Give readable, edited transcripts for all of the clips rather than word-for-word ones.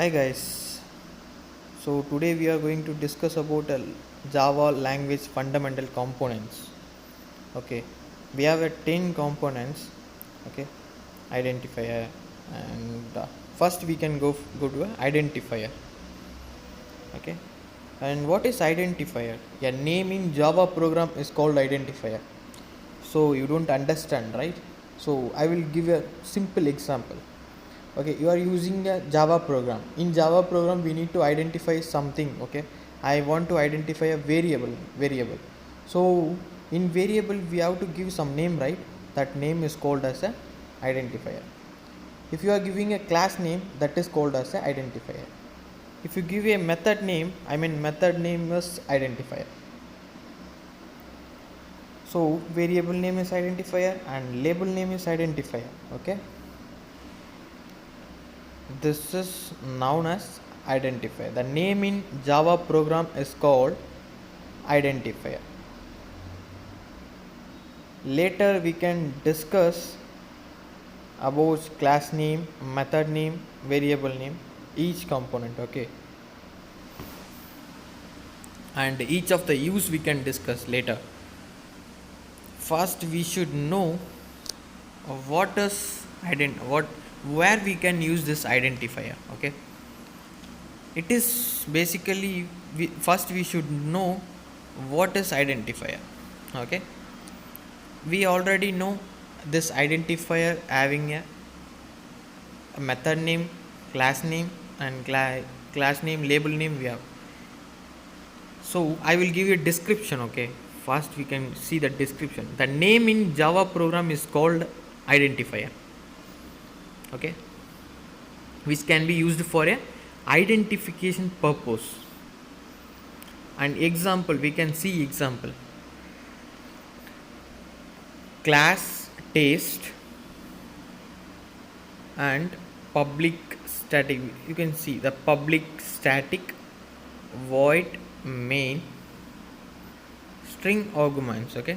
Hi guys. So today we are going to discuss about Java language fundamental components. Okay. We have 10 components. Okay. Identifier and first we can go to a identifier. Okay. And what is identifier? A name in Java program is called identifier. So you don't understand, right? So I will give a simple example. Okay, you are using a Java program. In Java program we need to identify something. Okay, I want to identify a variable. So in variable we have to give some name, right? That name is called as a identifier. If you are giving a class name, that is called as a identifier. If you give a method name, method name is identifier. So variable name is identifier and label name is identifier. Okay, this is known as identifier. The name in Java program is called identifier. Later we can discuss about class name, method name, variable name, each component. Okay, and each of the use we can discuss later. First we should know what is what where we can use this identifier. Okay, it is basically first we should know what is identifier. Okay, we already know this identifier having a method name, class name and class name, label name we have. So I will give you a description. Okay, first we can see the description. The name in Java program is called identifier. Okay, which can be used for a identification purpose. And example, we can see example: class taste and public static. You can see the public static void main string arguments. Okay,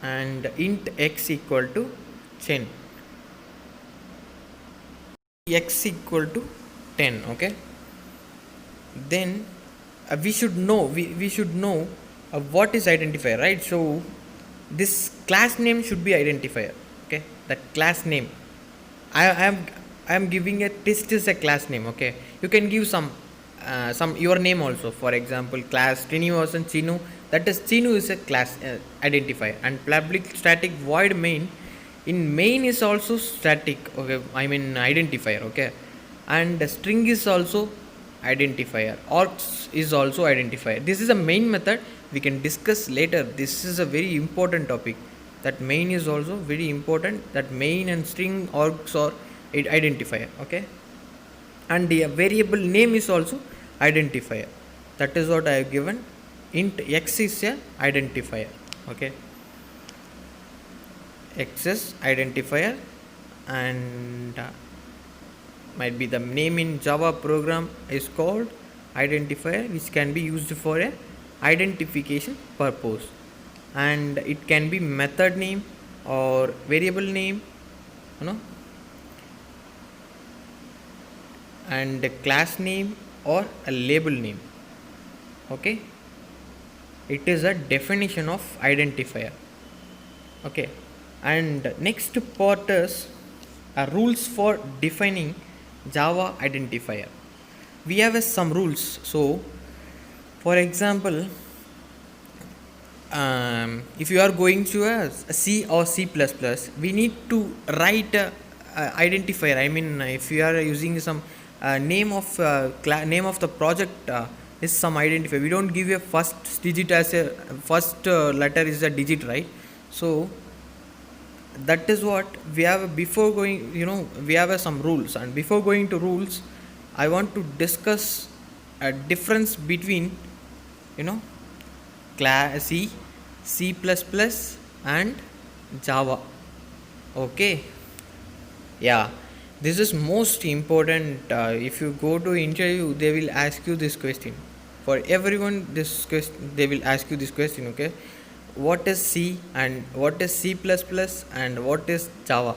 and int x equal to 10, x equal to 10. Okay, then we should know what is identifier, right? So this class name should be identifier. Okay, that class name I am giving a test is a class name. Okay, you can give some your name also. For example, class Srinivasan Chinu, that is Chinu is a class identifier. And public static void main, in main is also static. Okay, identifier. Okay, and the string is also identifier, args is also identifier. This is a main method, we can discuss later. This is a very important topic, that main is also very important, that main and string args are identifier. Okay, and the variable name is also identifier. That is what I have given. Int x is a identifier. Okay, x is identifier, and might be the name in Java program is called identifier, which can be used for a identification purpose. And it can be method name or variable name, and a class name or a label name. Okay, it is a definition of identifier. Okay, and next part is rules for defining Java identifier. We have some rules. So for example, if you are going to a C or C++, we need to write a identifier. If you are using some name of name of the project is some identifier. We don't give a first digit as a first letter is a digit, right? So that is what we have. Before going, we have some rules, and before going to rules, I want to discuss a difference between class C++ and Java. Okay, yeah, this is most important. If you go to interview, they will ask you this question. For everyone, this question they will ask you this question. Okay, what is C and what is C++ and what is Java.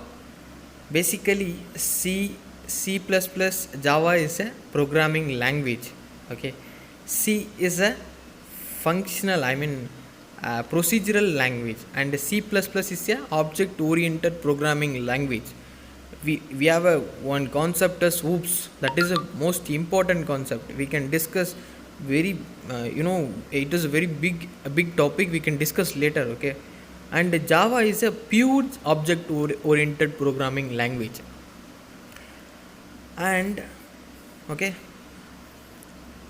Basically, C++, Java is a programming language. Okay, C is a functional, procedural language, and C++ is a object oriented programming language. We have a one concept as oops, that is a most important concept. We can discuss very it is a big topic, we can discuss later. Okay, and Java is a pure object oriented programming language. And okay,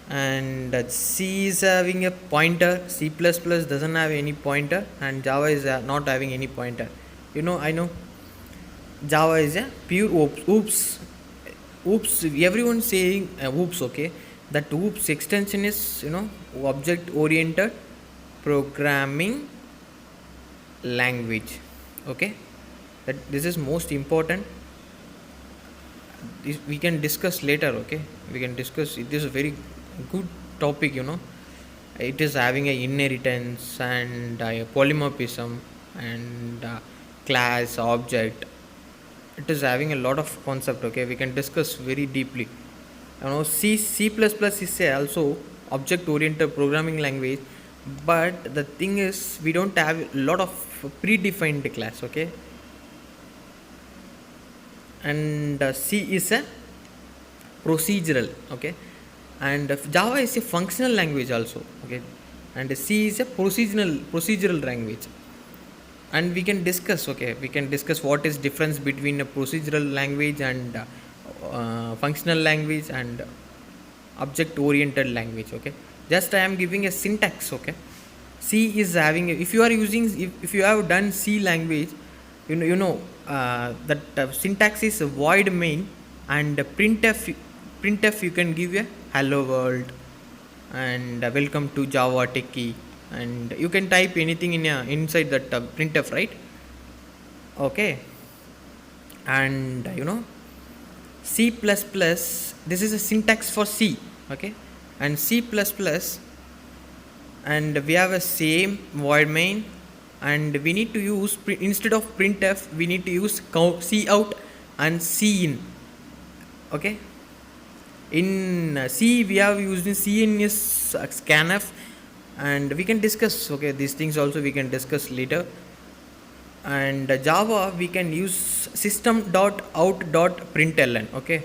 and C is having a pointer, C++ doesn't have any pointer, and Java is not having any pointer. I know Java is a pure oops, everyone saying oops. Okay, that oops extension is object oriented programming language. Okay, that this is most important. We can discuss later. Okay, we can discuss, it is a very good topic. It is having a inheritance and a polymorphism and class object. It is having a lot of concept. Okay, we can discuss very deeply. C++ is also object oriented programming language, but the thing is we don't have a lot of predefined class. Okay, and C is a procedural. Okay, and Java is a functional language also. Okay, and C is a procedural language. And we can discuss, okay, we can discuss what is difference between a procedural language and functional language and object oriented language. Okay, just I am giving a syntax. Okay, C is having if you are using, if you have done C language, that syntax is void main and printf you can give a hello world and welcome to Java Techie, and you can type anything inside that printf, right? Okay, and C++, this is a syntax for C. Okay, and C++, and we have a same void main, and we need to use instead of printf we need to use cout and cin. Okay, in C we have used cin is scanf, and we can discuss, okay, these things also we can discuss later. And Java we can use system.out.println. Okay,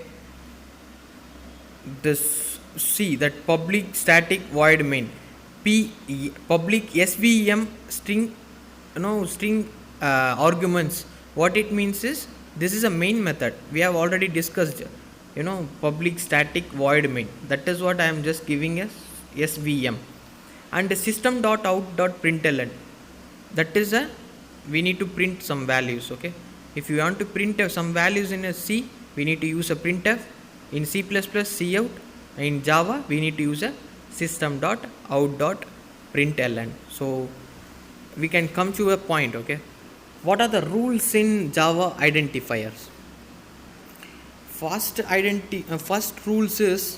this C, that public static void main, public svm string arguments. What it means is, this is a main method we have already discussed, public static void main. That is what I am just giving as svm. And system.out.println, that is we need to print some values. Okay, if you want to print some values in a C, we need to use a printf. In C++, cout. In Java we need to use a system.out.println. So we can come to a point. Okay, what are the rules in Java identifiers? First rules is,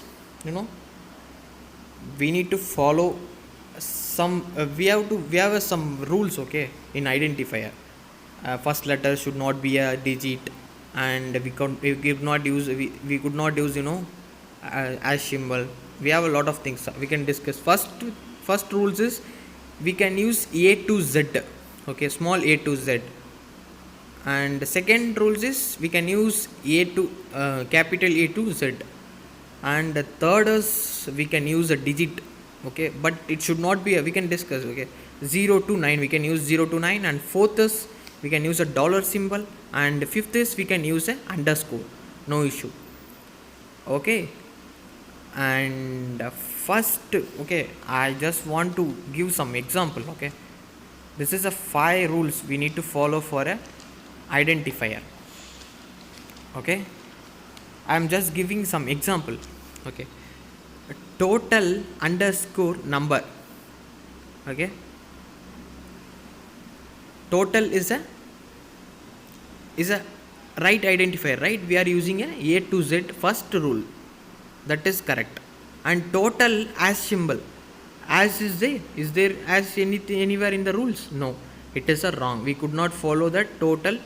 we need to follow some we have some rules. Okay, in identifier, first letter should not be a digit, and we could not use as symbol. We have a lot of things we can discuss. First rules is, we can use A to Z. Okay, small a to z. And the second rules is, we can use A to capital A to Z. And the third is, we can use a digit. Okay, but it should not be we can discuss. Okay, 0 to 9 we can use 0 to 9. And fourth is, we can use a dollar symbol. And fifth is, we can use a underscore, no issue. Okay, and first, okay, I just want to give some example. Okay, this is a 5 rules we need to follow for a identifier. Okay, I am just giving some example. Okay, total underscore number. Okay, total is a right identifier, right? We are using a to Z first rule, that is correct. And total as symbol, as is there as anything anywhere in the rules? No, it is a wrong. We could not follow that total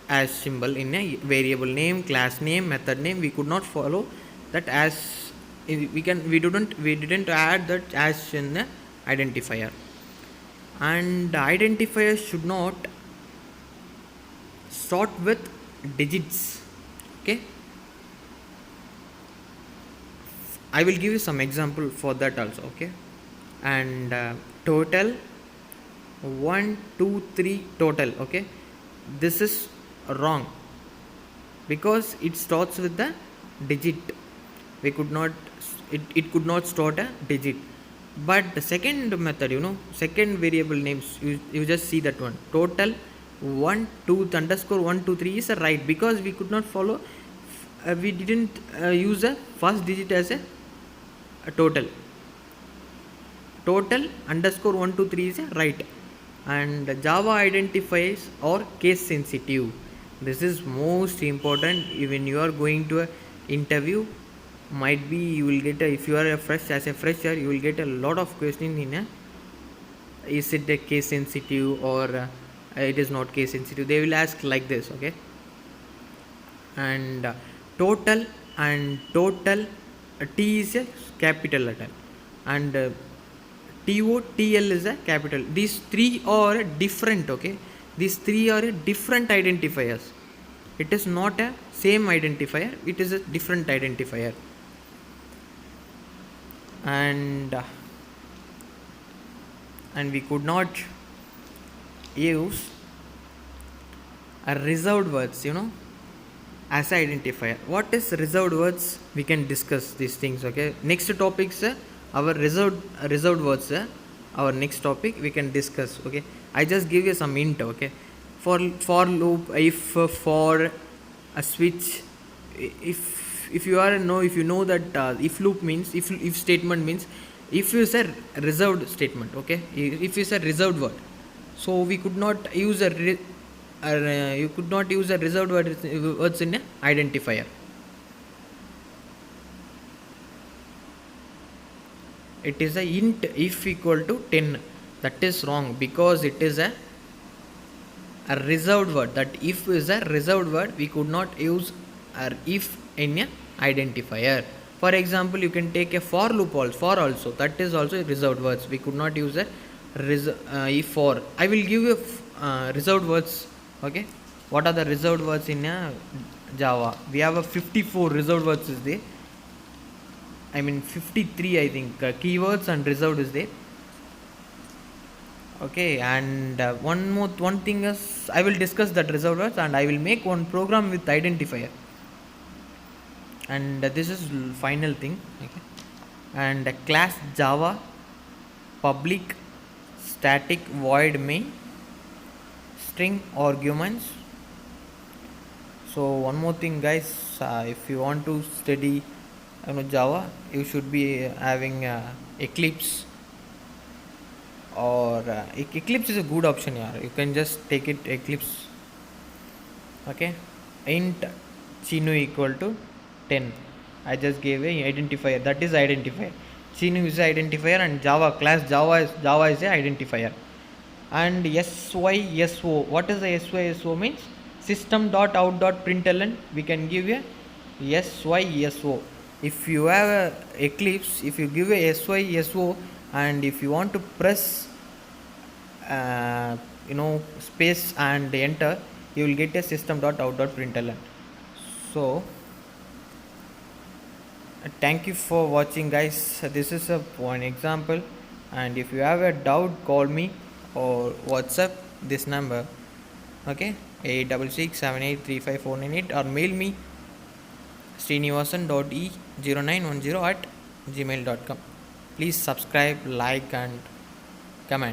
as symbol in a variable name, class name, method name. We could not follow that as. We didn't add that as in the identifier. And identifiers should not start with digits. Okay, I will give you some example for that also. Okay, and total 1 2 3 total. Okay, this is wrong because it starts with the digit. We could not, it could not start a digit. But the second method, second variable names, you just see that one, total 1 2 underscore 1 2 3 is a right, because we could not follow, we didn't use a first digit as a total underscore 1 2 3 is a right. And Java identifiers are case sensitive. This is most important when you are going to a interview. Might be you will get if you are a fresher, you will get a lot of questions in is it a case sensitive or it is not case sensitive. They will ask like this. Okay, and total T is a capital letter, and TL is a capital. These three are different. Okay, these three are different identifiers. It is not a same identifier, it is a different identifier. And we could not use a reserved words as identifier. What is reserved words? We can discuss these things. Okay, next topics our reserved words, our next topic we can discuss. Okay, I just give you some hint. Okay, for loop, if for a switch, if you know that if loop means, if statement means, if is a reserved statement. Okay, if is a reserved word, so we could not use you could not use a reserved words in a identifier. It is a int if equal to 10. That is wrong because it is a reserved word. That if is a reserved word, we could not use if in a identifier. For example, you can take a for loop also, that is also reserved words. We could not use a if for. I will give you reserved words. Okay, what are the reserved words in Java? We have a 54 reserved words is there. 53 I think keywords and reserved is there. Okay, and one thing is, I will discuss that reserved words and I will make one program with identifier. And this is final thing. Okay, and class Java public static void main string arguments. So one more thing, guys, if you want to study Java, you should be having Eclipse, or Eclipse is a good option. You can just take it Eclipse. Okay, int Chinu equal to 10. I just gave a identifier, that is identifier. Chinu is identifier and class Java is a identifier. And SYSO, what is the SYSO means? System.out.println. We can give a SYSO. If you have a Eclipse, if you give a SYSO and if you want to press space and enter, you will get a system.out.println. So thank you for watching, guys. This is one example, and if you have a doubt, call me or WhatsApp this number. Okay, 866783549, or mail me srinivasan.e0910@gmail.com. Please subscribe, like and